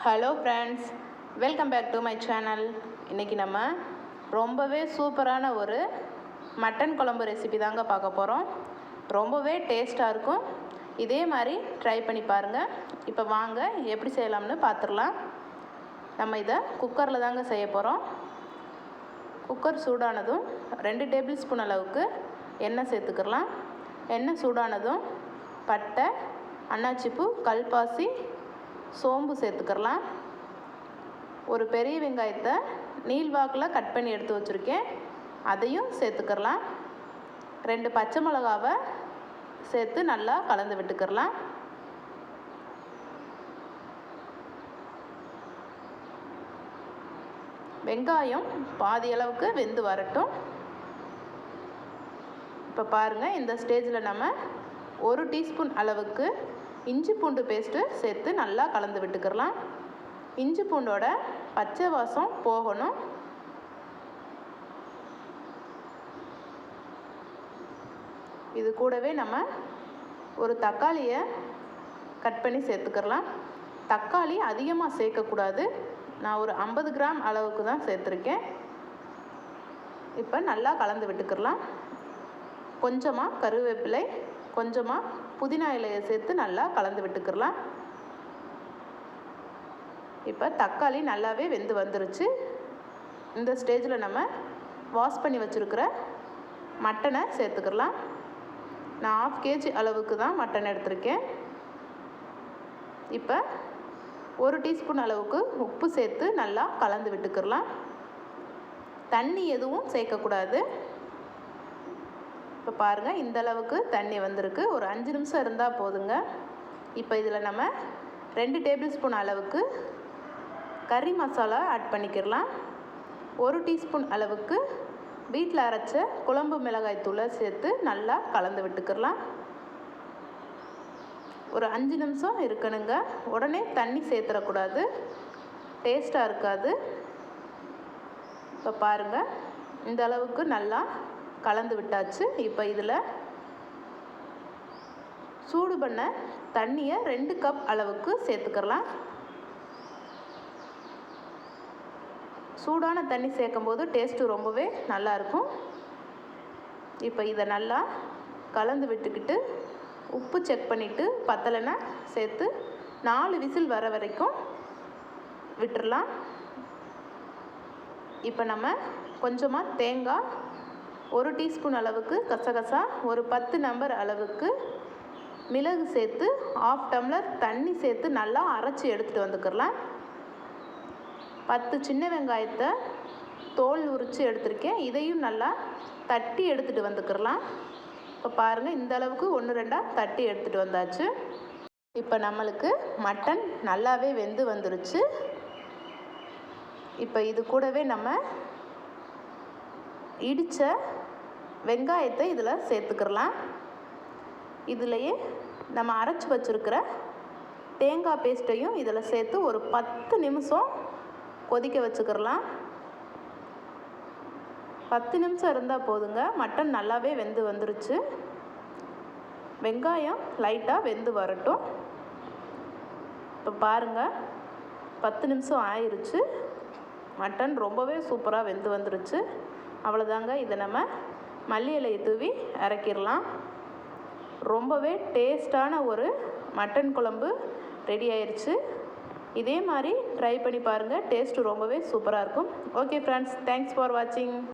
Hello friends, welcome back to my channel. இன்றைக்கி நம்ம ரொம்பவே சூப்பரான ஒரு மட்டன் குழம்பு ரெசிபி தாங்க பார்க்க போகிறோம். ரொம்பவே டேஸ்ட்டாக இருக்கும். இதே மாதிரி ட்ரை பண்ணி பாருங்கள். இப்போ வாங்க எப்படி செய்யலாம்னு பார்த்துடலாம். நம்ம இதை குக்கரில் தாங்க செய்ய போகிறோம். குக்கர் சூடானதும் 2 டேபிள் ஸ்பூன் அளவுக்கு எண்ணெய் சேர்த்துக்கலாம். எண்ணெய் சூடானதும் பட்டை, அன்னாச்சிப்பூ, கல்பாசி, சோம்பு சேர்த்துக்கலாம். ஒரு பெரிய வெங்காயத்தை நீள்வாக்கில் கட் பண்ணி எடுத்து வச்சுருக்கேன், அதையும் சேர்த்துக்கலாம். 2 பச்சை மிளகாவை சேர்த்து நல்லா கலந்து விட்டுக்கலாம். வெங்காயம் பாதி அளவுக்கு வெந்து வரட்டும். இப்போ பாருங்கள், இந்த ஸ்டேஜில் நம்ம 1 டீஸ்பூன் அளவுக்கு இஞ்சி பூண்டு பேஸ்ட்டு சேர்த்து நல்லா கலந்து விட்டுக்கலாம். இஞ்சி பூண்டோட பச்சை வாசம் போகணும். இது கூடவே நம்ம ஒரு தக்காளியை கட் பண்ணி சேர்த்துக்கலாம். தக்காளி அதிகமாக சேர்க்கக்கூடாது. நான் ஒரு 50 கிராம் அளவுக்கு தான் சேர்த்துருக்கேன். இப்போ நல்லா கலந்து விட்டுக்கலாம். கொஞ்சமாக கருவேப்பிலை, கொஞ்சமாக புதினா இலையை சேர்த்து நல்லா கலந்து விட்டுக்கலாம். இப்போ தக்காளி நல்லாவே வெந்து வந்துருச்சு. இந்த ஸ்டேஜில் நம்ம வாஷ் பண்ணி வச்சுருக்கிற மட்டனை சேர்த்துக்கலாம். நான் 1/2 kg அளவுக்கு தான் மட்டன் எடுத்திருக்கேன். இப்போ 1 டீஸ்பூன் அளவுக்கு உப்பு சேர்த்து நல்லா கலந்து விட்டுக்கலாம். தண்ணி எதுவும் சேர்க்கக்கூடாது. இப்போ பாருங்கள், இந்த அளவுக்கு தண்ணி வந்திருக்கு. ஒரு 5 நிமிஷம் இருந்தால் போதுங்க. இப்போ இதில் நம்ம 2 டேபிள் ஸ்பூன் அளவுக்கு கறி மசாலா ஆட் பண்ணிக்கலாம். 1 டீஸ்பூன் அளவுக்கு வீட்டில் அரைச்ச குழம்பு மிளகாய் தூளை சேர்த்து நல்லா கலந்து விட்டுக்கலாம். ஒரு 5 நிமிஷம் இருக்கணுங்க. உடனே தண்ணி சேர்த்துடக்கூடாது, டேஸ்ட்டாக இருக்காது. இப்போ பாருங்கள், இந்த அளவுக்கு நல்லா கலந்து விட்டாச்சு. இப்போ இதில் சூடு பண்ண தண்ணியை 2 கப் அளவுக்கு சேர்த்துக்கலாம். சூடான தண்ணி சேர்க்கும்போது டேஸ்ட்டு ரொம்பவே நல்லாயிருக்கும். இப்போ இதை நல்லா கலந்து விட்டுக்கிட்டு உப்பு செக் பண்ணிவிட்டு பத்தலைன்னா சேர்த்து 4 விசில் வர வரைக்கும் விட்டுடலாம். இப்போ நம்ம கொஞ்சமாக தேங்காய், 1 டீஸ்பூன் அளவுக்கு கசகசா, ஒரு 10 நம்பர் அளவுக்கு மிளகு சேர்த்து 1/2 டம்ளர் தண்ணி சேர்த்து நல்லா அரைச்சி எடுத்துகிட்டு வந்துக்கலாம். 10 சின்ன வெங்காயத்தை தோல் உரித்து எடுத்திருக்கேன், இதையும் நல்லா தட்டி எடுத்துகிட்டு வந்துக்கலாம். இப்போ பாருங்கள், இந்த அளவுக்கு 1-2 தட்டி எடுத்துகிட்டு வந்தாச்சு. இப்போ நம்மளுக்கு மட்டன் நல்லாவே வெந்து வந்துருச்சு. இப்போ இது கூடவே நம்ம இடித்த வெங்காயத்தை இதில் சேர்த்துக்கலாம். இதிலையே நம்ம அரைச்சி வச்சுருக்கிற தேங்காய் பேஸ்ட்டையும் இதில் சேர்த்து ஒரு 10 நிமிஷம் கொதிக்க வச்சுக்கலாம். 10 நிமிஷம் இருந்தால் போதுங்க. மட்டன் நல்லாவே வெந்து வந்துருச்சு. வெங்காயம் லைட்டாக வெந்து வரட்டும். இப்போ பாருங்கள், 10 நிமிஷம் ஆயிடுச்சு. மட்டன் ரொம்பவே சூப்பராக வெந்து வந்துருச்சு. அவ்வளோதாங்க. இதை நம்ம மல்லி இலையை தூவி இறக்கிடலாம். ரொம்பவே டேஸ்டான ஒரு மட்டன் குழம்பு ரெடி ஆயிடுச்சு. இதே மாதிரி ட்ரை பண்ணி பாருங்கள். டேஸ்ட்டு ரொம்பவே சூப்பராக இருக்கும். ஓகே ஃப்ரெண்ட்ஸ், தேங்க்ஸ் ஃபார் வாட்சிங்.